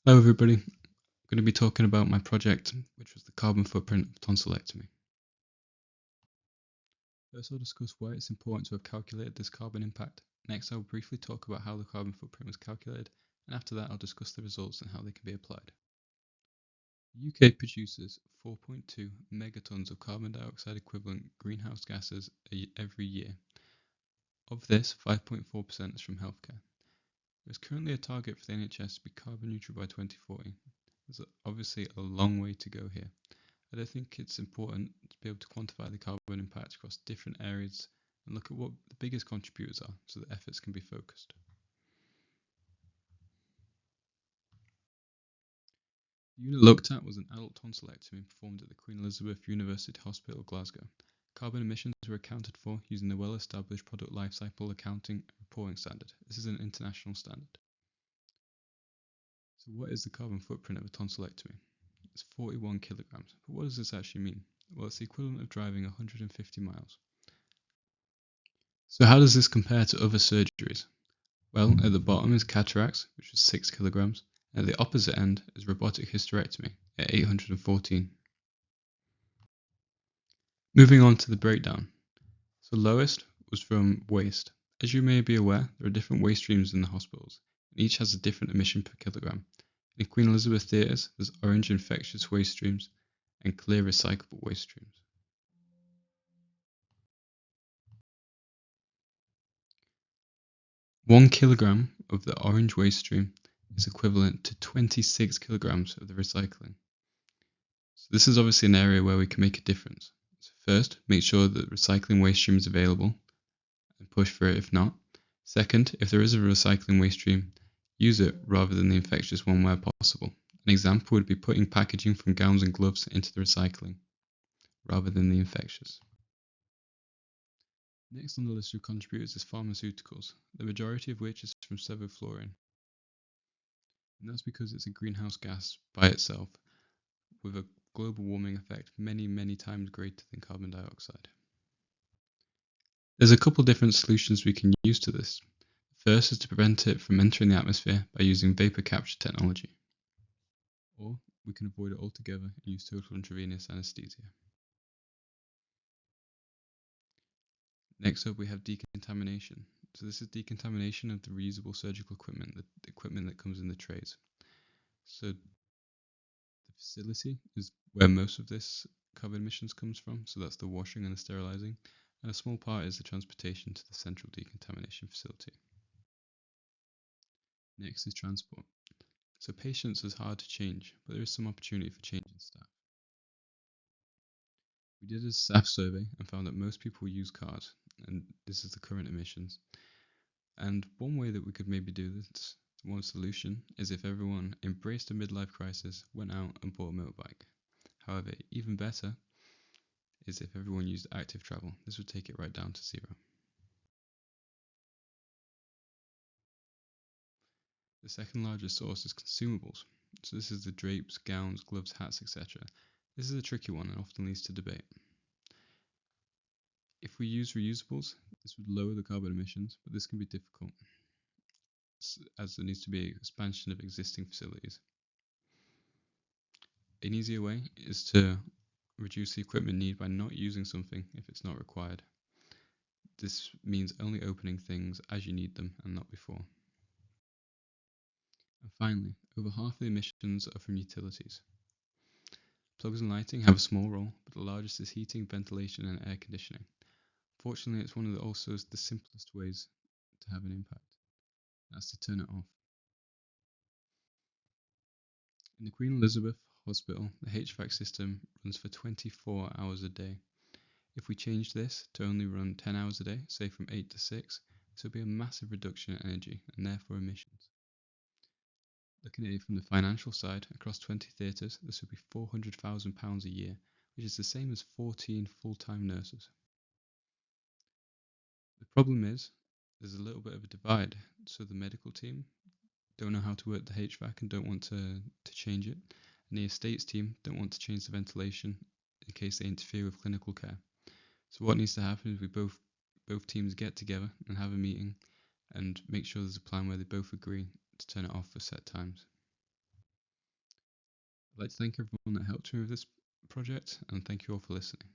Hello everybody, I'm going to be talking about my project, which was the carbon footprint of tonsillectomy. First I'll discuss why it's important to have calculated this carbon impact. Next I'll briefly talk about how the carbon footprint was calculated, and after that I'll discuss the results and how they can be applied. The UK produces 4.2 megatons of carbon dioxide equivalent greenhouse gases every year. Of this, 5.4% is from healthcare. There is currently a target for the NHS to be carbon neutral by 2040. There's obviously a long way to go here. I think it's important to be able to quantify the carbon impact across different areas and look at what the biggest contributors are so that efforts can be focused. The unit looked at was an adult tonsillectomy performed at the Queen Elizabeth University Hospital, Glasgow. Carbon emissions were accounted for using the well-established product lifecycle accounting and reporting standard. This is an international standard. So what is the carbon footprint of a tonsillectomy? It's 41 kilograms. But what does this actually mean? Well, it's the equivalent of driving 150 miles. So how does this compare to other surgeries? Well, at the bottom is cataracts, which is 6 kilograms, and at the opposite end is robotic hysterectomy at 814. Moving on to the breakdown. So lowest was from waste. As you may be aware, there are different waste streams in the hospitals, and each has a different emission per kilogram. In Queen Elizabeth theatres, there's orange infectious waste streams and clear recyclable waste streams. One kilogram of the orange waste stream is equivalent to 26 kilograms of the recycling. So this is obviously an area where we can make a difference. So first, make sure that recycling waste stream is available and push for it if not. Second, if there is a recycling waste stream, use it rather than the infectious one where possible. An example would be putting packaging from gowns and gloves into the recycling rather than the infectious. Next on the list of contributors is pharmaceuticals, the majority of which is from sevoflurane. And that's because it's a greenhouse gas by itself, with a global warming effect many times greater than carbon dioxide. There's a couple different solutions we can use to this. First is to prevent it from entering the atmosphere by using vapor capture technology. Or we can avoid it altogether and use total intravenous anesthesia. Next up we have decontamination. So this is decontamination of the reusable surgical equipment, the equipment that comes in the trays. So the facility is where most of this carbon emissions comes from, so that's the washing and the sterilizing, and a small part is the transportation to the central decontamination facility. Next is transport. So patients is hard to change, but there is some opportunity for change in staff. We did a staff survey and found that most people use cars, and this is the current emissions. And one way that we could maybe do this, one solution, is if everyone embraced a midlife crisis, went out and bought a motorbike. However, even better is if everyone used active travel. This would take it right down to zero. The second largest source is consumables. So this is the drapes, gowns, gloves, hats, etc. This is a tricky one and often leads to debate. If we use reusables, this would lower the carbon emissions, but this can be difficult as there needs to be expansion of existing facilities. An easier way is to reduce the equipment need by not using something if it's not required. This means only opening things as you need them and not before. And finally, over half of the emissions are from utilities. Plugs and lighting have a small role, but the largest is heating, ventilation and air conditioning. Fortunately, it's one of the simplest ways to have an impact. That's to turn it off. In the Queen Elizabeth Hospital, the HVAC system runs for 24 hours a day. If we change this to only run 10 hours a day, say from 8 to 6, this will be a massive reduction in energy and therefore emissions. Looking at it from the financial side, across 20 theatres, this would be £400,000 a year, which is the same as 14 full-time nurses. The problem is, there's a little bit of a divide. So the medical team don't know how to work the HVAC and don't want to change it. And the estates team don't want to change the ventilation in case they interfere with clinical care. So what needs to happen is we both teams get together and have a meeting and make sure there's a plan where they both agree to turn it off for set times. I'd like to thank everyone that helped me with this project, and thank you all for listening.